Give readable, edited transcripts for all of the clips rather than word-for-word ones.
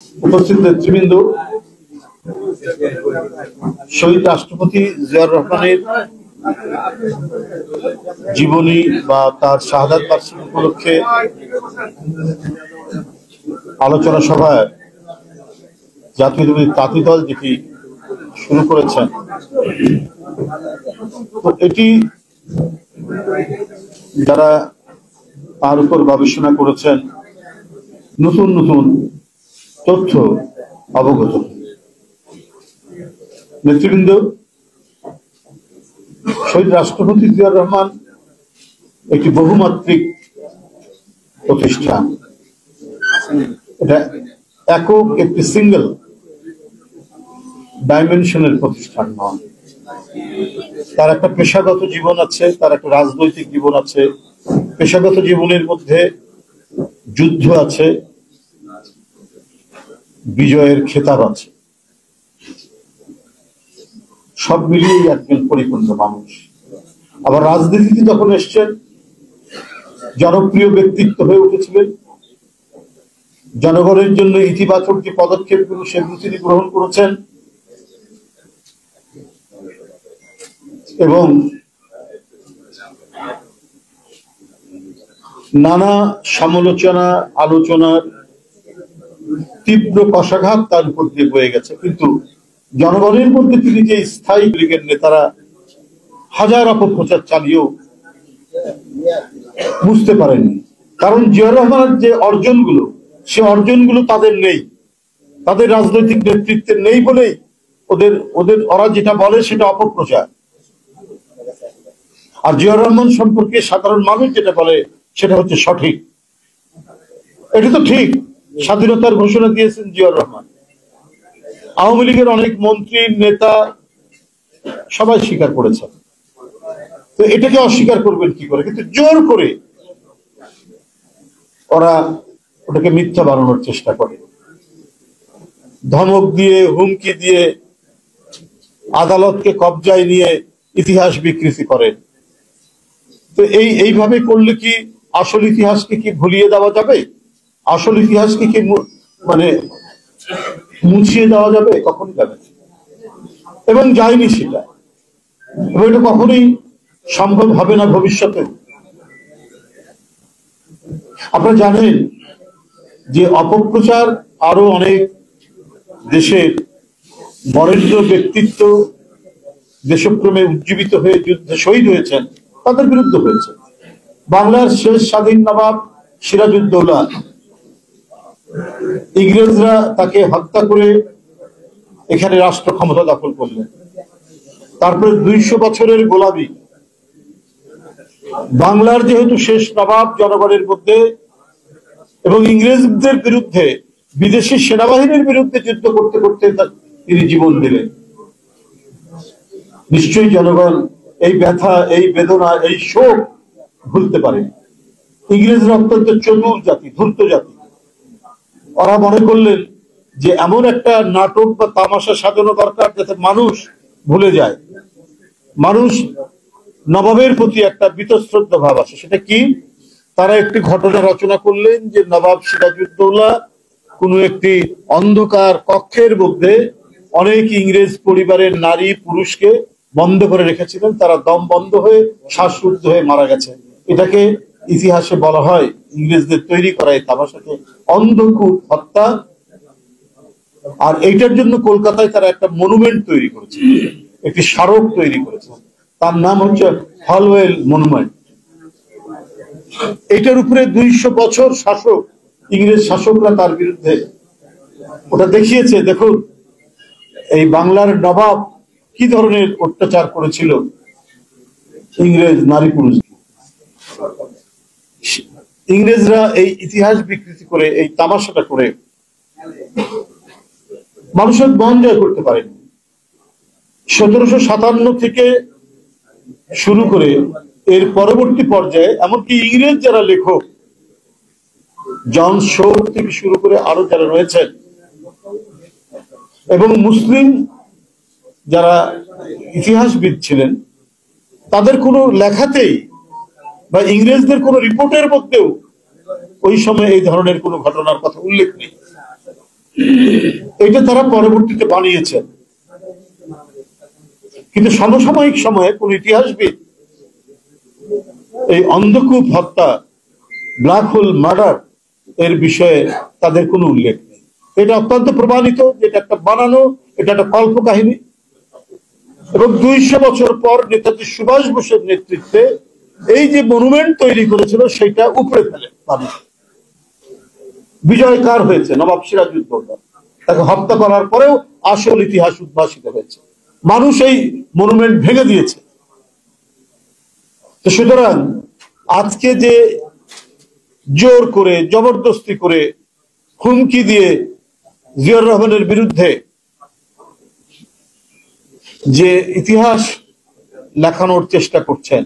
উপস্থিত নেতৃবৃন্দ, শহীদ রাষ্ট্রপতি জিয়াউর রহমানের জীবনী বা তার শাহাদাত বার্ষিকী উপলক্ষে আলোচনা সভায় জাতীয়তাবাদী তাঁতি দল যেটি শুরু করেছেন, তো এটি যারা তার উপর গবেষণা করেছেন নতুন নতুন তথ্য অবগত। নেতৃবৃন্দ, শহীদ রাষ্ট্রপতি জিয়াউর রহমান একটি বহুমাত্রিক প্রতিষ্ঠান। এটা একক একটি সিঙ্গেল ডাইমেনশনের প্রতিষ্ঠান নয়। তার একটা পেশাগত জীবন আছে, তার একটা রাজনৈতিক জীবন আছে। পেশাগত জীবনের মধ্যে যুদ্ধ আছে, বিজয়ের খেতাব আছে, সব মিলিয়েই একজন পরিপূর্ণ মানুষ। আবার রাজনীতিতে যখন এসছেন, জনপ্রিয় ব্যক্তিত্ব হয়ে উঠেছিলেন। জনগণের জন্য ইতিবাচক যে পদক্ষেপগুলো সেগুলো তিনি গ্রহণ করেছেন এবং নানা সমালোচনা আলোচনার তীব্র কষাঘাত তার উপর দিয়ে বয়ে গেছে, কিন্তু জনগণের মধ্যে তিনি যে স্থায়ী লীগের নেতারা হাজার অপপ্রচার চালিয়েও বুঝতে পারেননি। কারণ জিয়াউর রহমানের যে অর্জনগুলো, সে অর্জনগুলো তাদের নেই, তাদের রাজনৈতিক নেতৃত্বের নেই বলেই ওরা যেটা বলে সেটা অপপ্রচার। আর জিয়াউর রহমান সম্পর্কে সাধারণ মানুষ যেটা বলে সেটা হচ্ছে সঠিক। এটা তো ঠিক, স্বাধীনতার ঘোষণা দিয়েছেন জিয়াউর রহমান। আওয়ামী লীগের অনেক মন্ত্রী নেতা সবাই স্বীকার করেছেন, তো এটাকে অস্বীকার করবেন কি করে? কিন্তু জোর করে ওরা ওটাকে মিথ্যা বানানোর চেষ্টা করে, ধমক দিয়ে, হুমকি দিয়ে, আদালতকে কবজায় নিয়ে ইতিহাস বিকৃতি করেন। তো এইভাবে করলে কি আসল ইতিহাসকে কি ভুলিয়ে দেওয়া যাবে? আসল ইতিহাসকে কি মানে মুছিয়ে দেওয়া যাবে? কখনই যাবে এবং যায়নি সেটা, এবং এটা কখনোই সম্ভব হবে না ভবিষ্যতে। আপনারা জানেন যে অপপ্রচার আরো অনেক দেশের বরেণ্য ব্যক্তিত্ব দেশপ্রেমে উজ্জীবিত হয়ে যুদ্ধে শহীদ হয়েছেন, তাদের বিরুদ্ধে হয়েছে। বাংলার শেষ স্বাধীন নবাব সিরাজউদ্দৌলা, ইংরেজরা তাকে হত্যা করে এখানে রাষ্ট্র ক্ষমতা দখল করলেন। তারপরে 200 বছরের গোলামি। বাংলার যেহেতু শেষ নবাব জনগণের মধ্যে এবং ইংরেজদের বিরুদ্ধে বিদেশি সেনাবাহিনীর বিরুদ্ধে যুদ্ধ করতে করতে তিনি জীবন দিলেন। নিশ্চয়ই জনগণ এই ব্যথা, এই বেদনা, এই শোক ভুলতে পারে। ইংরেজরা অত্যন্ত চতুর জাতি, ধূর্ত জাতি। ওরা মনে করলেন যে এমন একটা নাটক বা তামাশা সাজানো দরকার যাতে মানুষ ভুলে যায়, মানুষ নবাবের প্রতি একটা বীতশ্রদ্ধ ভাব আসে। সেটা কি? তারা একটি ঘটনা রচনা করলেন যে নবাব সিরাজউদ্দৌলা কোন একটি অন্ধকার কক্ষের মধ্যে অনেক ইংরেজ পরিবারের নারী পুরুষকে বন্ধ করে রেখেছিলেন, তারা দম বন্ধ হয়ে শ্বাসরুদ্ধ হয়ে মারা গেছে। এটাকে ইতিহাসে বলা হয়, ইংরেজদের তৈরি করা এই তামাশাকে অন্ধকূপ হত্যা। আর এইটার জন্য কলকাতায় তারা একটা মনুমেন্ট তৈরি করেছে, একটি স্মারক তৈরি করেছে, তার নাম হচ্ছে হলওয়েল মনুমেন্ট। এটার উপরে 200 বছর শাসক, ইংরেজ শাসকরা তার বিরুদ্ধে ওটা দেখিয়েছে। দেখুন এই বাংলার নবাব কি ধরনের অত্যাচার করেছিল ইংরেজ নারী পুরুষ। ইংরেজরা এই ইতিহাস বিকৃতি করে, এই তামাশাটা করে মানুষের মন জয় করতে পারেনি। 1757 থেকে শুরু করে এর পরবর্তী পর্যায়ে এমনকি ইংরেজ যারা লেখক, জন শো থেকে শুরু করে আরো যারা রয়েছেন এবং মুসলিম যারা ইতিহাসবিদ ছিলেন, তাদের কোনো লেখাতেই বা ইংরেজদের কোনো রিপোর্টের মধ্যেও ওই সময় এই ধরনের কোনো ঘটনার কথা উল্লেখ নেই। এটা তারা পরবর্তীতে বানিয়েছেন, কিন্তু সমসাময়িক সময়ে কোন ইতিহাসবিদ এই অন্ধকূপ হত্যা, ব্ল্যাক হোল মার্ডার এর বিষয়ে তাদের কোনো উল্লেখ নেই। এটা অত্যন্ত প্রমাণিত, যেটা একটা বানানো, এটা একটা কল্প কাহিনী। এবং 200 বছর পর নেতাজি সুভাষ বোসের নেতৃত্বে এই যে মনুমেন্ট তৈরি করেছিল সেটা উপড়ে ফেলে মানুষ। বিজয় কার হয়েছে? নবাব সিরাজউদ্দৌলা। তাকে হত্যা করার পরেও আসল ইতিহাস উদ্ভাসিত হয়েছে, মানুষ এই মনুমেন্ট ভেঙে দিয়েছে। তো সুতরাং আজকে যে জোর করে জবরদস্তি করে হুমকি দিয়ে জিয়াউর রহমানের বিরুদ্ধে যে ইতিহাস লেখানোর চেষ্টা করছেন,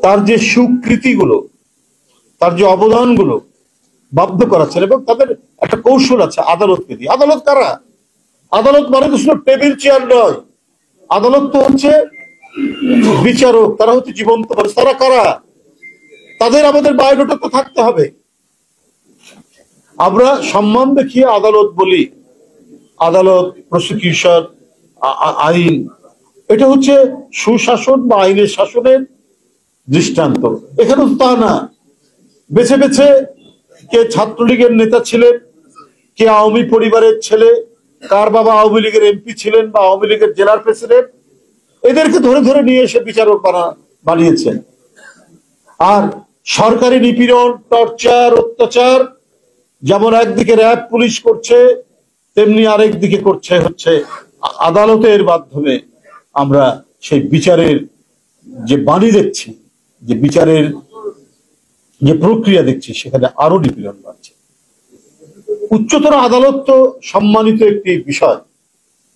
তার যে সুকৃতিগুলো, তার যে অবদানগুলো বাধ্য করাচ্ছেন, এবং তাদের একটা কৌশল আছে আদালতকে দিয়ে। আদালত কারা? আদালত মানে তো শুধু টেবিল চেয়ার নয়, আদালত তো হচ্ছে বিচারক, তারা হচ্ছে জীবন্ত মানুষ। তারা কারা? তাদের আমাদের বায়োডাটা তো থাকতে হবে। আমরা সম্মান দেখিয়ে আদালত বলি, আদালত, প্রসিকিউশন, আইন, এটা হচ্ছে সুশাসন বা আইনের শাসনের দৃষ্টান্ত। এখানে তো তা না। বেছে বেছে কে ছাত্রলীগের নেতা ছিলেন, কে আওয়ামী পরিবারের ছেলে, কার বাবা আওয়ামী লীগের এমপি ছিলেন বা আওয়ামী লীগের জেলার প্রেসিডেন্ট, এদেরকে ধরে ধরে নিয়ে এসে বিচারক বানিয়েছেন। আর সরকারি নিপীড়ন, টর্চার, অত্যাচার যেমন একদিকে র্যাব পুলিশ করছে, তেমনি আরেক দিকে করছে হচ্ছে আদালতের মাধ্যমে। আমরা সেই বিচারের যে বাণী দেখছি, যে বিচারের যে প্রক্রিয়া দেখছি, সেখানে আরো নিপীড়ন বাড়ছে। উচ্চতর আদালত তো সম্মানিত একটি বিষয়।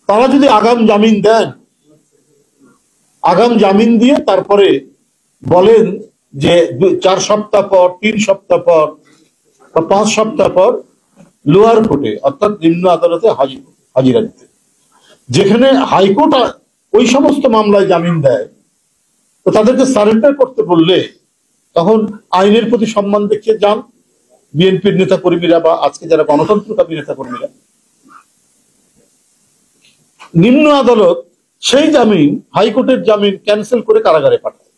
তারা যদি আগাম জামিন দেন, আগাম জামিন দিয়ে তারপরে বলেন যে 4 সপ্তাহ পর, 3 সপ্তাহ পর বা 5 সপ্তাহ পর লোয়ার কোর্টে অর্থাৎ নিম্ন আদালতে হাজিরা দিতে, যেখানে হাইকোর্ট ওই সমস্ত মামলায় জামিন দেয়, তো তাদেরকে সারেন্ডার করতে বললে তখন আইনের প্রতি সম্মান দেখিয়ে যান বিএনপির নেতা কর্মীরা বা আজকে যারা গণতন্ত্রকামী নেতা কর্মীরা। নিম্ন আদালত সেই জামিন, হাইকোর্টের জামিন ক্যান্সেল করে কারাগারে পাঠায়।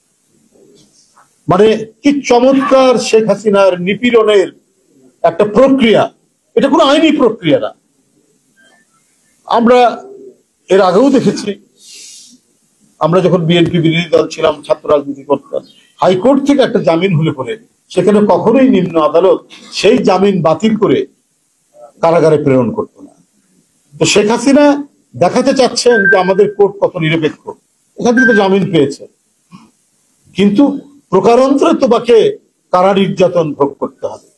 মানে কি চমৎকার শেখ হাসিনার নিপীড়নের একটা প্রক্রিয়া! এটা কোনো আইনি প্রক্রিয়া না। আমরা এর আগেও দেখেছি, আমরা যখন বিএনপি বিরোধী দল ছিলাম, ছাত্র রাজনীতি করতাম, হাইকোর্ট থেকে একটা জামিন হলে পরে সেখানে কখনোই নিম্ন আদালত সেই জামিন বাতিল করে কারাগারে প্রেরণ করত না। তো শেখ হাসিনা দেখাতে চাচ্ছেন যে আমাদের কোর্ট কত নিরপেক্ষ, এখান থেকে জামিন পেয়েছে, কিন্তু প্রকারান্তরে তোমাকে কারা নির্যাতন ভোগ করতে হবে।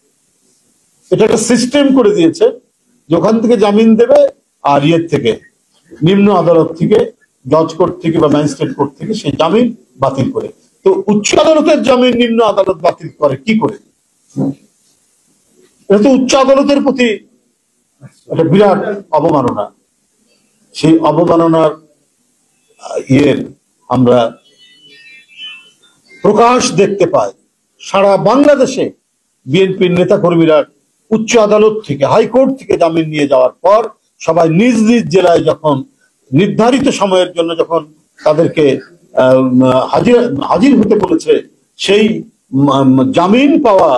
এটা একটা সিস্টেম করে দিয়েছে যে ওখান থেকে জামিন দেবে, আর ইয়ের থেকে নিম্ন আদালত থেকে, জজ কোর্ট থেকে বা ম্যাজিস্ট্রেট কোর্ট থেকে সেই জামিন বাতিল করে। তো উচ্চ আদালতের জামিন নিম্ন আদালত বাতিল করে কি করে? এটা তো উচ্চ আদালতের প্রতি একটা বিরাট অবমাননা। সেই অবমাননার আমরা প্রকাশ দেখতে পাই সারা বাংলাদেশে। বিএনপির নেতা কর্মীরা উচ্চ আদালত থেকে, হাইকোর্ট থেকে জামিন নিয়ে যাওয়ার পর সবাই নিজ নিজ জেলায় যখন নির্ধারিত সময়ের জন্য যখন তাদেরকে হাজির হতে বলেছে, সেই জামিন পাওয়া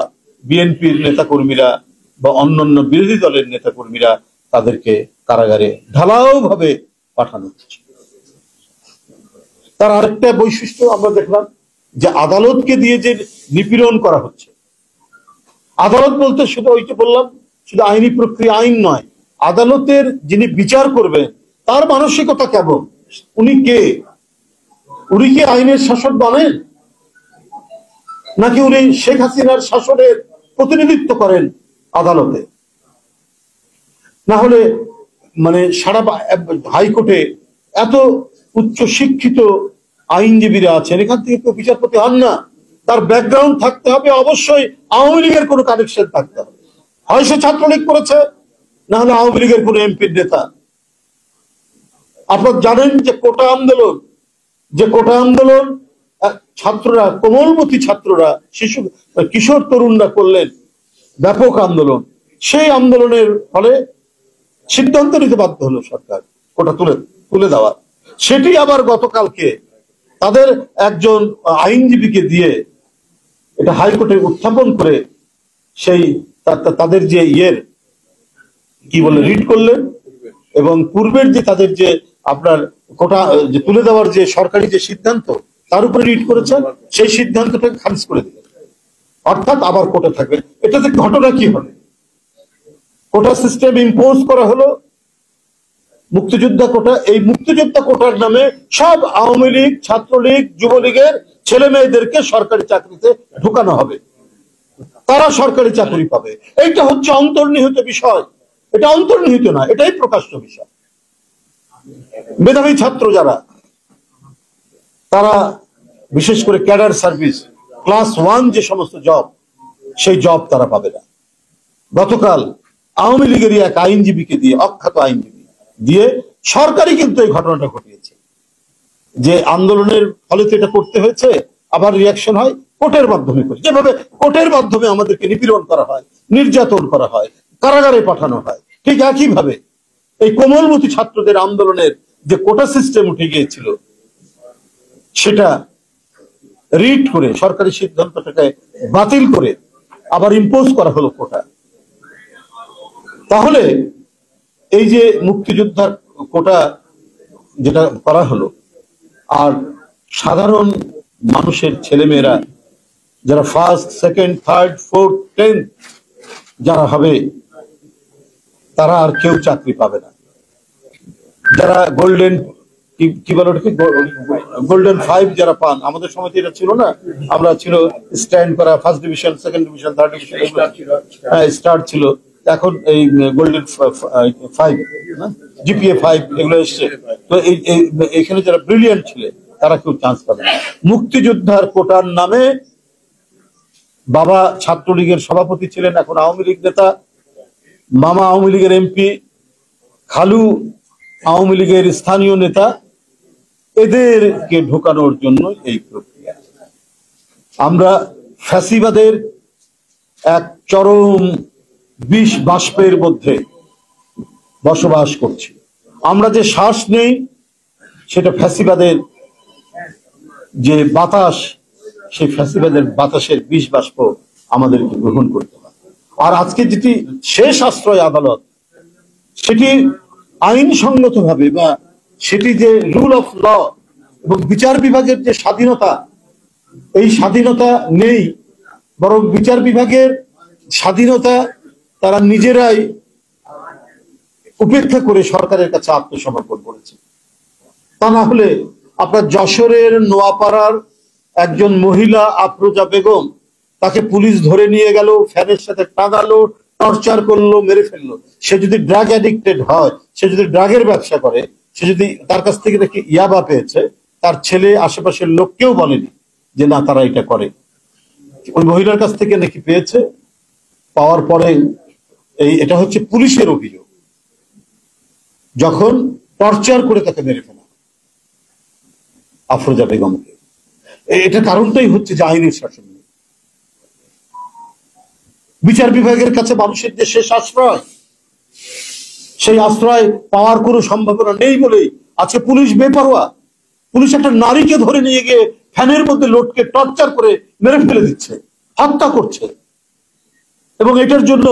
বিএনপির নেতা কর্মীরা বা অন্যান্য বিরোধী দলের নেতা কর্মীরা তাদেরকে কারাগারে ঢালাও ভাবে পাঠানো হচ্ছে। তার আরেকটা বৈশিষ্ট্য আমরা দেখলাম যে আদালতকে দিয়ে যে নিপীড়ন করা হচ্ছে। আদালত বলতে শুধু ওই যে বললাম, শুধু আইনি প্রক্রিয়া, আইন নয়, আদালতের যিনি বিচার করবেন তার মানসিকতা কেমন, উনি কে? উনি কি আইনের শাসক বানেন, নাকি উনি শেখ হাসিনার শাসনের প্রতিনিধিত্ব করেন আদালতে? না হলে মানে সারা হাইকোর্টে এত উচ্চ শিক্ষিত আইনজীবীরা আছেন, এখান থেকে কেউ বিচারপতি হন না। তার ব্যাকগ্রাউন্ড থাকতে হবে অবশ্যই আওয়ামী লীগের কোনো কানেকশন থাকতে হবে, হয় সে ছাত্রলীগ করেছে, না হলে আওয়ামী লীগের কোনো এমপির নেতা। আপনারা জানেন যে কোটা আন্দোলন ছাত্ররা, কোমলমতি ছাত্ররা, কিশোর তরুণরা করলেন ব্যাপক আন্দোলন। সেই আন্দোলনের ফলে সিদ্ধান্ত নিতে বাধ্য হলো সরকার কোটা তুলে তুলে দেওয়া। সেটি আবার গতকালকে তাদের একজন আইনজীবীকে দিয়ে এটা হাইকোর্টে উত্থাপন করে সেই তাদের যে কি বলে রিট করলেন, এবং পূর্বের যে তাদের যে আপনার কোটা যে তুলে দেওয়ার যে সরকারি যে সিদ্ধান্ত তার উপরে রিট করেছেন, সেই সিদ্ধান্তটাকে খারিজ করে দিলেন, অর্থাৎ আবার কোটা থাকবে। এটাতে ঘটনা কি হবে? কোটা সিস্টেম ইম্পোজ করা হলো, মুক্তিযোদ্ধা কোটা। এই মুক্তিযোদ্ধা কোটার নামে সব আওয়ামী লীগ, ছাত্রলীগ, যুবলীগের ছেলে মেয়েদেরকে সরকারি চাকরিতে ঢুকানো হবে, তারা সরকারি চাকরি পাবে। এইটা হচ্ছে অন্তর্নিহিত বিষয়, এটা অন্তর্নিহিত না, এটাই প্রকাশ্য বিষয়। মেধাবী ছাত্র যারা, তারা বিশেষ করে ক্যাডার সার্ভিস ক্লাস 1 যে সমস্ত জব, সেই জব তারা পাবে না। গতকাল আওয়ামী লীগেরই এক আইনজীবীকে দিয়ে, অখ্যাত আইনজীবী দিয়ে সরকারই কিন্তু এই ঘটনাটা ঘটিয়েছে, যে আন্দোলনের ফলে তো এটা করতে হয়েছে, আবার রিয়াকশন হয় কোর্টের মাধ্যমে করে। যেভাবে কোর্টের মাধ্যমে আমাদেরকে নিপীড়ন করা হয়, নির্যাতন করা হয়, কারাগারে পাঠানো হয়, ঠিক একইভাবে এই কোমলমতি ছাত্রদের আন্দোলনের যে কোটা সিস্টেম উঠে গিয়েছিল, সেটা রিট করে সরকারি সিদ্ধান্তটাকে বাতিল করে আবার ইম্পোজ করা হলো কোটা। তাহলে এই যে মুক্তিযোদ্ধার কোটা যেটা করা হলো, আর সাধারণ মানুষের ছেলেমেয়েরা যারা first, second, third, fourth, 10th যারা হবে, তারা আর কেউ চাকরি পাবে না। যারা গোল্ডেন কি বলে ওটাকে, গোল্ডেন 5 যারা পান, আমাদের সময় এটা ছিল না, আমরা ছিল স্ট্যান্ড করা, first division, second division, third division, star ছিল। এখন এই গোল্ডেন 5, জিপিএ 5 এগুলো এসছে। তো এখানে যারা ব্রিলিয়ান্ট ছিলেন তারা কেউ চান্স পাবে না। মুক্তিযোদ্ধার কোটার নামে বাবা ছাত্রলীগের সভাপতি ছিলেন, এখন আওয়ামী লীগ নেতা, মামা আওয়ামী লীগের এমপি, খালু আওয়ামী লীগের স্থানীয় নেতা, এদেরকে ঢোকানোর জন্য এই প্রক্রিয়া। আমরা ফ্যাসিবাদের এক চরম বিষ বাষ্পের মধ্যে বসবাস করছি। আমরা যে শ্বাস নেই, সেটা ফ্যাসিবাদের যে বাতাস, সেই ফ্যাসিবাদের বাতাসের বিষ বাষ্প আমাদেরকে গ্রহণ করতে হয়। আর আজকে যেটি শেষ আশ্রয় আদালত, সেটি আইনসঙ্গত ভাবে, বা সেটি যে রুল অফ ল এবং বিচার বিভাগের যে স্বাধীনতা, এই স্বাধীনতা নেই, বরং বিচার বিভাগের স্বাধীনতা তারা নিজেরাই উপেক্ষা করে সরকারের কাছে আত্মসমর্পণ করেছে। তা না হলে আপনার যশোরের নোয়াপাড়ার একজন মহিলা আফরোজা বেগম, তাকে পুলিশ ধরে নিয়ে গেল, ফ্যানের সাথে টাঙালো, টর্চার করলো, মেরে ফেললো। সে যদি ড্রাগ অ্যাডিক্টেড হয়, সে যদি ড্রাগের ব্যবসা করে, সে যদি তার কাছ থেকে নাকি ইয়াবা পেয়েছে, তার ছেলে আশেপাশের লোককেও বলেনি যে না তারা এটা করে, ওই মহিলার কাছ থেকে নাকি পেয়েছে। পাওয়ার পরে এটা হচ্ছে পুলিশের অভিযোগ, যখন টর্চার করে তাকে মেরে ফেলা আফরোজা বেগমকে। এটা কারণটাই হচ্ছে যে আইনের শাসন নেই। বিচার বিভাগের কাছে মানুষের যে শেষ আশ্রয়, সেই আশ্রয় পাওয়ার কোনো সম্ভাবনা নেই বলেই আজকে পুলিশ বেপরোয়া। পুলিশ একটা নারীকে ধরে নিয়ে গিয়ে ফ্যানের মধ্যে লোটকে টর্চার করে মেরে ফেলে দিচ্ছে, হত্যা করছে। এবং এটার জন্য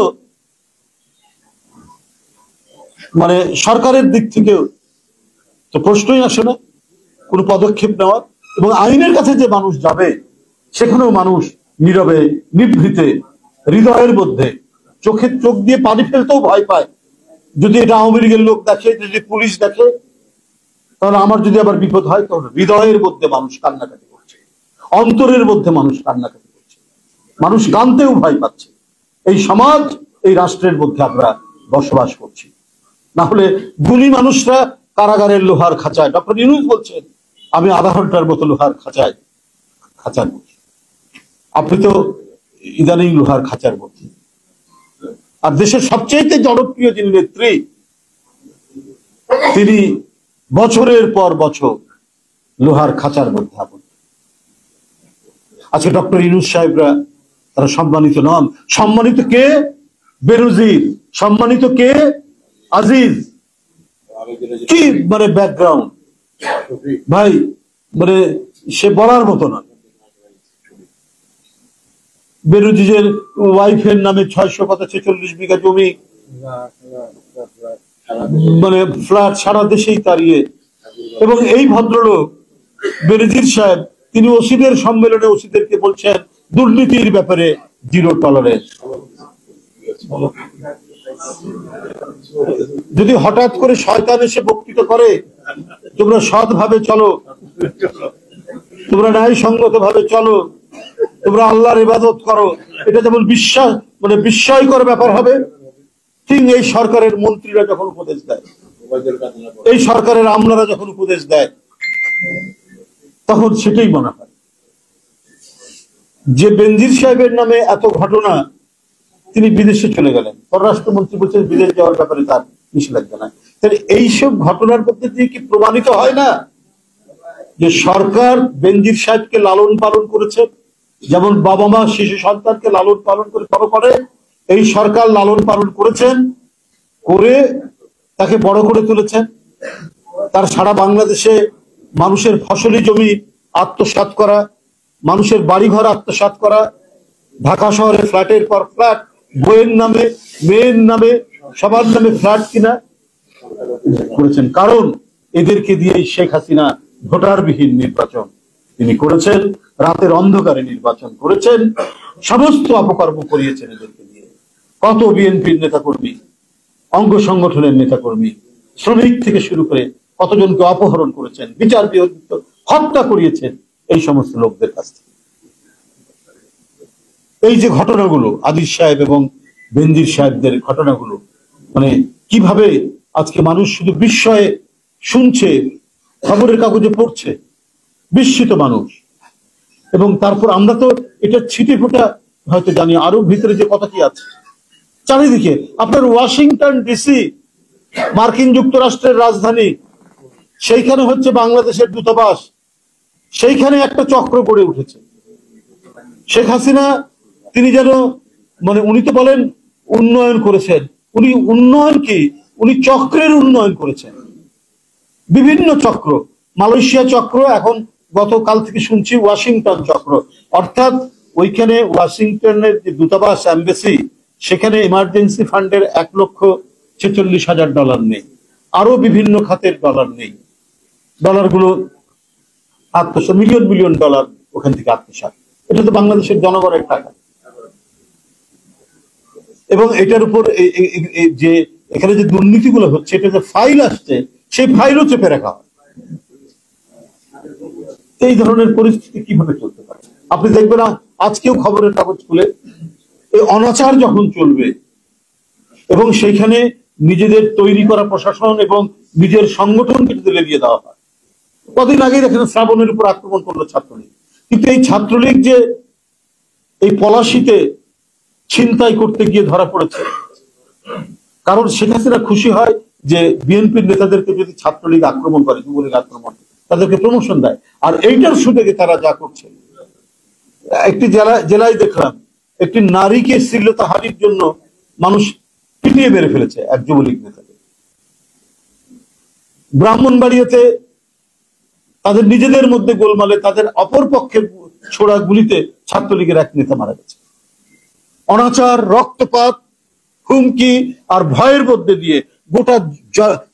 মানে সরকারের দিক থেকেও তো প্রশ্নই আসে না কোনো পদক্ষেপ নেওয়ার। এবং আইনের কাছে যে মানুষ যাবে, সেখানেও মানুষ নীরবে, নিভৃতে, হৃদয়ের মধ্যে চোখ দিয়ে পানি ফেলতেও ভয় পায়। যদি এটা আওয়ামী লীগের লোক দেখে, যদি পুলিশ দেখে, তাহলে আমার যদি আবার বিপদ হয়, তাহলে হৃদয়ের মধ্যে মানুষ কান্নাকাটি করছে, অন্তরের মধ্যে মানুষ কান্নাকাটি করছে, মানুষ কানতেও ভয় পাচ্ছে। এই সমাজ, এই রাষ্ট্রের মধ্যে আমরা বসবাস করছি। না হলে গুণী মানুষরা কারাগারের লোহার খাঁচায়, ডক্টর ইউনূস বলছেন আমি আধা ঘন্টার মতো লোহার খাঁচায় মধ্যে, আপনি তো ইদানিং লোহার খাঁচার মধ্যে। আর দেশের সবচেয়ে জনপ্রিয় যিনি নেত্রী, তিনি বছরের পর বছর লোহার খাঁচার মধ্যে আবদ্ধ। আজকে ডক্টর ইউনূস সাহেবরা তারা সম্মানিত নন। সম্মানিত কে? বেনজির। সম্মানিত কে? আজিজ কি মানে ব্যাকগ্রাউন্ড ভাই, মানে সে বলার মতো না। বেনজিরের ওয়াইফের নামে 646 বিঘা জমি, মানে ফ্ল্যাট সারা দেশেই তাড়িয়ে। এবং এই ভদ্রলোক বেনজির সাহেব তিনি ওসিদের সম্মেলনে ওসিদেরকে বলছেন দুর্নীতির ব্যাপারে 0 টলারেন্স। যদি হঠাৎ করে শয়তান এসে বক্তৃতা করে তোমরা সৎভাবে চলো, তোমরা ন্যায়সঙ্গত ভাবে চলো, তোমরা আল্লাহর ইবাদত করো, এটা যেমন বিশ্বাস মানে বিস্ময়কর ব্যাপার হবে, ঠিক এই সরকারের মন্ত্রীরা যখন উপদেশ দেয়, এই সরকারের আমলারা যখন উপদেশ দেয়, তখন সেটাই মনে হয়। যে বেনজির সাহেবের নামে এত ঘটনা, তিনি বিদেশে চলে গেলেন, পররাষ্ট্রমন্ত্রী বলছেন বিদেশ যাওয়ার ব্যাপারে তার নিষেধাজ্ঞা নাই। তাহলে এইসব ঘটনার মধ্যে দিয়ে কি প্রমাণিত হয় না যে সরকার বেনজির সাহেবকে লালন পালন করেছে, যেমন বাবা মা শিশু সন্তানকে লালন পালন করে বড় করে, এই সরকার লালন পালন করেছেন, করে তাকে বড় করে তুলেছেন। তার সারা বাংলাদেশে মানুষের ফসলি জমি আত্মসাৎ করা, মানুষের বাড়িঘর আত্মসাৎ করা, ঢাকা শহরে ফ্ল্যাটের পর ফ্ল্যাট, বইয়ের নামে মেয়ের নামে সবার নামে ফ্ল্যাট কিনা করেছেন। কারণ এদেরকে দিয়ে শেখ হাসিনা ভোটারবিহীন নির্বাচন তিনি করেছেন, রাতের অন্ধকারে নির্বাচন করেছেন, সমস্ত অপকর্ম করিয়েছেন এদেরকে দিয়ে। কত বিএনপির নেতাকর্মী, অঙ্গ সংগঠনের নেতাকর্মী, শ্রমিক থেকে শুরু করে কতজনকে অপহরণ করেছেন, বিচার বিরোধিত হত্যা করিয়েছেন এই সমস্ত লোকদের কাছ থেকে। এই যে ঘটনাগুলো আজিজ সাহেব এবং বেনজির সাহেবদের ঘটনাগুলো, মানে কিভাবে আজকে মানুষ শুধু বিস্ময়ে শুনছে, খবরের কাগজে পড়ছে, বিস্মিত মানুষ। এবং তারপর আমরা তো এটা ছিটে ফোটা হয়তো জানি, আরো ভিতরে যে কথা কি আছে চারিদিকে। আপনার ওয়াশিংটন ডিসি, মার্কিন যুক্তরাষ্ট্রের রাজধানী, সেইখানে হচ্ছে বাংলাদেশের দূতাবাস, সেইখানে একটা চক্র গড়ে উঠেছে। শেখ হাসিনা তিনি যেন মানে উনি তো বলেন উন্নয়ন করেছেন, উনি উন্নয়ন কি, উনি চক্রের উন্নয়ন করেছেন। বিভিন্ন চক্র, মালয়েশিয়া চক্র, এখন গতকাল থেকে শুনছি ওয়াশিংটন চক্র, অর্থাৎ ওইখানে ওয়াশিংটনের যে দূতাবাস এমবেসি, সেখানে ইমার্জেন্সি ফান্ডের $1,46,000 নেই, আরো বিভিন্ন খাতের ডলার নেই। ডলারগুলো আত্মসাৎ, মিলিয়ন মিলিয়ন ডলার ওখান থেকে আত্মসাৎ। এটা তো বাংলাদেশের জনগণের টাকা। এবং এটার উপর যে এখানে যে দুর্নীতিগুলো হচ্ছে, এটা যে ফাইল আসছে, সেই ফাইলও চেপে রাখা হয়। এই ধরনের পরিস্থিতি কিভাবে চলতে পারে? আপনি দেখবেন আজকেও খবরের কাগজ খুলে এই অনাচার যখন চলবে এবং সেইখানে নিজেদের তৈরি করা প্রশাসন এবং নিজের সংগঠনকে যদি লেগিয়ে দেওয়া হয়। কদিন আগেই দেখেন শ্রাবণের উপর আক্রমণ করলো ছাত্রলীগ, কিন্তু এই ছাত্রলীগ যে এই পলাশীতে ছিনতাই করতে গিয়ে ধরা পড়েছে, কারণ শেখ হাসিনা খুশি হয় যে বিএনপির নেতাদেরকে যদি ছাত্রলীগ আক্রমণ করে, যুবলীগ আক্রমণ, তাদেরকে প্রমোশন দেয়। আর এইটার সুযোগে তারা যা করছে, একটি জেলায় দেখলাম একটি নারীকে শ্লীলতাহানির জন্য মানুষ পিটিয়ে মেরে ফেলেছে এক যুবলীগ নেতাকে। ব্রাহ্মণবাড়িয়াতে তাদের নিজেদের মধ্যে গোলমালে তাদের অপর পক্ষের ছোড়া গুলিতে ছাত্রলীগের এক নেতা মারা গেছে। অনাচার, রক্তপাত, হুমকি আর ভয়ের মধ্যে দিয়ে গোটা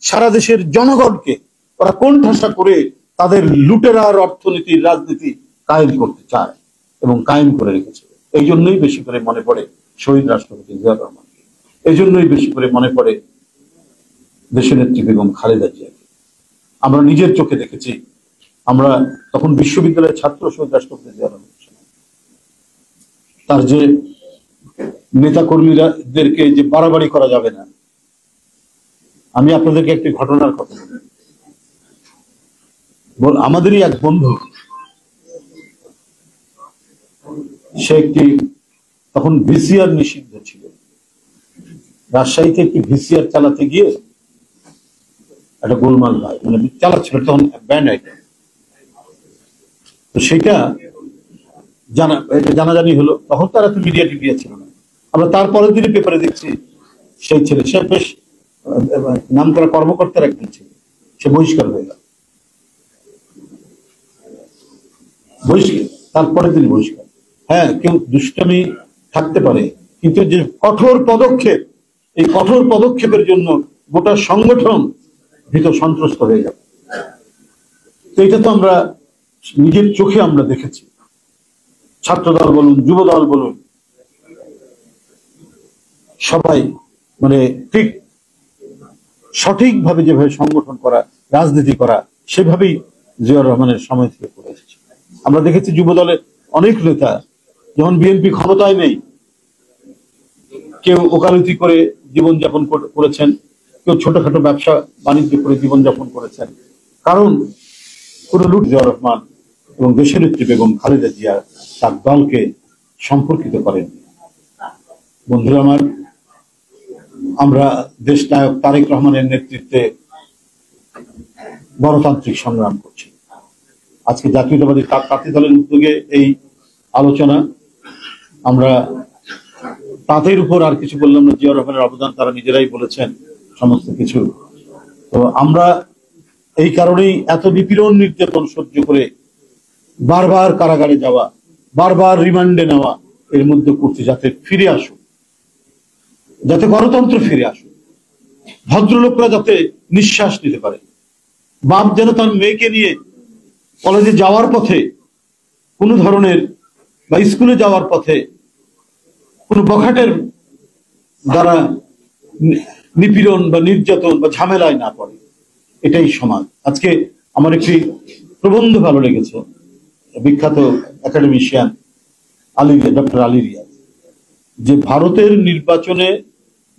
সারা দেশের জনগণকে ওরা কোণঠাসা করে তাদের লুটেরার অর্থনীতির রাজনীতি কায়েম করতে চায় এবং কায়েম করে রেখেছে। এই জন্যই বেশি করে মনে পড়ে শহীদ রাষ্ট্রপতি জিয়াউর রহমানকে, এই জন্যই বেশি করে মনে পড়ে দেশনেত্রী বেগম খালেদা জিয়াকে। আমরা নিজের চোখে দেখেছি, আমরা তখন বিশ্ববিদ্যালয়ের ছাত্র, শহীদ রাষ্ট্রপতি জিয়াউর রহমান তার যে নেতা কর্মীদেরকে যে বাড়াবাড়ি করা যাবে না। আমি আপনাদেরকে একটি ঘটনার কথা বল। আমাদেরই এক বন্ধু, সে একটি তখন ভিসিআর নিষিদ্ধ ছিল, রাজশাহীতে একটি ভিসিআর চালাতে গিয়ে একটা গোলমাল হয়, মানে চালাচ্ছিল তখন ব্যান্ড আইটেম। তো সেটা জানাজানি হলো, তখন তারা তো মিডিয়া টিডিয়া ছিল না। আমরা তারপরের দিনে পেপারে দেখছি সেই ছেলে, সে বেশ নাম করা কর্মকর্তার একজন ছিল, সে বহিষ্কার হয়ে গেল, তারপরে তিনি বহিষ্কার। হ্যাঁ, কেউ দুষ্টামি থাকতে পারে, কিন্তু যে কঠোর পদক্ষেপ, এই কঠোর পদক্ষেপের জন্য গোটা সংগঠন ভীত সন্ত্রস্ত হয়ে যাবে। তো এটা তো আমরা নিজের চোখে আমরা দেখেছি। ছাত্রদল বলুন, যুবদল বলুন, সবাই মানে ঠিক সঠিকভাবে যেভাবে সংগঠন করা, রাজনীতি করা, সেভাবেই জিয়াউর রহমানের সময় থেকে করে এসেছে। আমরা দেখেছি যুবদলের অনেক নেতা যখন বিএনপি ক্ষমতায় নেই, কেউ ওকালতি করে জীবনযাপন করেছেন, কেউ ছোটখাটো ব্যবসা বাণিজ্য করে জীবনযাপন করেছেন, কারণ কোন লুট জিয়াউর রহমান এবং দেশনেত্রী বেগম খালেদা জিয়া তার দলকে সম্পর্কিত করেন। বন্ধুরা আমার, আমরা দেশ নায়ক তারেক রহমানের নেতৃত্বে গণতান্ত্রিক সংগ্রাম করছি। আজকে জাতীয়তাবাদী প্রার্থী দলের উদ্যোগে এই আলোচনা, আমরা তাদের উপর আর কিছু বললাম না। জিয়াউর রহমানের অবদান তারা নিজেরাই বলেছেন সমস্ত কিছু। তো আমরা এই কারণেই এত নিপীড়ন নির্যাতন সহ্য করে বারবার কারাগারে যাওয়া, বারবার রিমান্ডে নেওয়া, এর মধ্যে করছি যাতে ফিরে আসুক, যাতে গণতন্ত্র ফিরে আসুক, ভদ্রলোকরা যাতে নিঃশ্বাস নিতে পারে। বাপ যেন তার মেয়েকে নিয়ে কলেজে যাওয়ার পথে কোনো ধরনের বা স্কুলে যাওয়ার পথে কোনো বখাটের দ্বারা নিপীড়ন বা নির্যাতন বা ঝামেলায় না পড়ে, এটাই সমাজ। আজকে আমার একটি প্রবন্ধ ভালো লেগেছে, বিখ্যাত একাডেমিশিয়ান ডক্টর আলী রিয়াজ, যে ভারতের নির্বাচনে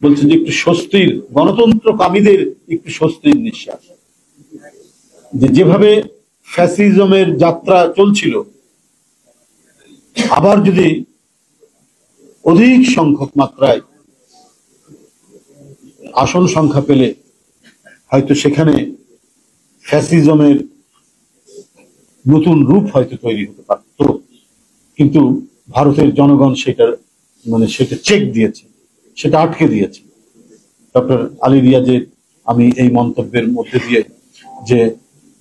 বলছে যে একটু স্বস্তির, গণতন্ত্র কামীদের একটু স্বস্তির নিঃশ্বাস, যেভাবে ফ্যাসিজমের যাত্রা চলছিল, আবার যদি অধিক সংখ্যক মাত্রায় আসন সংখ্যা পেলে হয়তো সেখানে ফ্যাসিজমের নতুন রূপ হয়তো তৈরি হতে পারত। কিন্তু ভারতের জনগণ সেটা চেক দিয়েছে, সেটা আটকে দিয়েছে। ডক্টর আলী রিয়াজের আমি এই মন্তব্যের মধ্যে দিয়ে, যে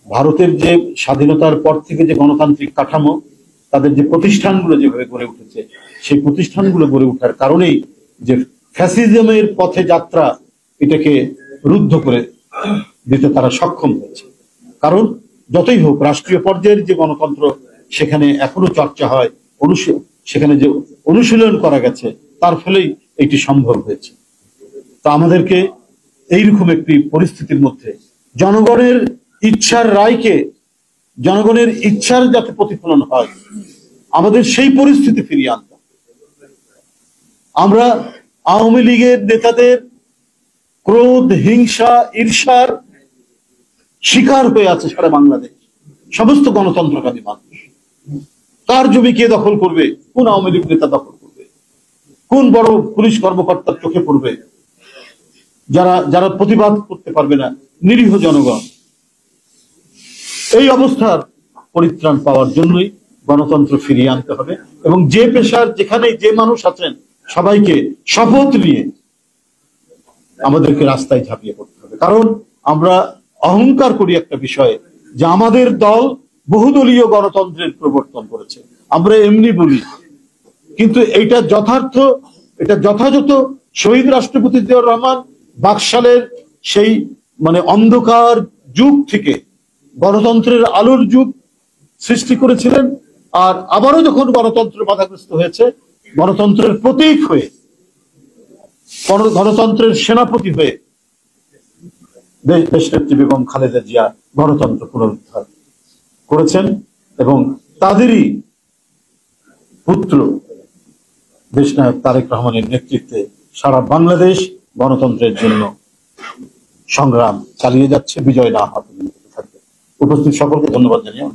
ভারতের যে স্বাধীনতার পর থেকে যে গণতান্ত্রিক কাঠামো, তাদের যে প্রতিষ্ঠানগুলো যেভাবে গড়ে উঠেছে, সেই প্রতিষ্ঠানগুলো গড়ে ওঠার কারণেই যে ফ্যাসিজমের পথে যাত্রা, এটাকে রুদ্ধ করে দিতে তারা সক্ষম হয়েছে। কারণ যতই হোক, রাষ্ট্রীয় পর্যায়ের যে গণতন্ত্র, সেখানে এখনো চর্চা হয়, সেখানে যে অনুশীলন করা গেছে, তার ফলেই এটি সম্ভব হয়েছে। তা আমাদেরকে এইরকম একটি পরিস্থিতির মধ্যে জনগণের ইচ্ছার রায়কে, জনগণের ইচ্ছার যাতে প্রতিফলন হয়, আমাদের সেই পরিস্থিতি ফিরিয়ে আনতে। আমরা আওয়ামী লীগের নেতাদের ক্রোধ, হিংসা, ঈর্ষার শিকার হয়ে আছে সারা বাংলাদেশ, সমস্ত গণতন্ত্রকামী মানুষ। কার জমি কে দখল করবে, কোন আওয়ামী লীগ নেতা দখল করবে, কোন বড় পুলিশ কর্মকর্তার চোখে পড়বে, যারা প্রতিবাদ করতে পারবে না, নিরীহ জনগণ। এই অবস্থার পরিত্রাণ পাওয়ার জন্যই গণতন্ত্র ফিরিয়ে আনতে হবে, এবং যে পেশার যেখানে যে মানুষ আছেন সবাইকে শপথ নিয়ে আমাদেরকে রাস্তায় ঝাঁপিয়ে পড়তে হবে। কারণ আমরা অহংকার করি একটা বিষয়ে, যে আমাদের দল বহুদলীয় গণতন্ত্রের প্রবর্তন করেছে, আমরা এমনি বলি, কিন্তু এটা যথার্থ, এটা যথাযথ শহীদ রাষ্ট্রপতি জিয়াউর রহমান বাকশালের সেই অন্ধকার যুগ থেকে গণতন্ত্রের আলোর যুগ সৃষ্টি করেছিলেন। আর আবারও যখন গণতন্ত্র বাধাগ্রস্ত হয়েছে, গণতন্ত্রের প্রতীক হয়ে, গণতন্ত্রের সেনাপতি হয়ে দেশনেত্রী বেগম খালেদা জিয়া গণতন্ত্র পুনরুদ্ধার করেছেন, এবং তাদেরই পুত্র দেশনায়ক তারেক রহমানের নেতৃত্বে সারা বাংলাদেশ গণতন্ত্রের জন্য সংগ্রাম চালিয়ে যাচ্ছে, বিজয় না হওয়া পর্যন্ত থাকবে। উপস্থিত সকলকে ধন্যবাদ জানিয়ে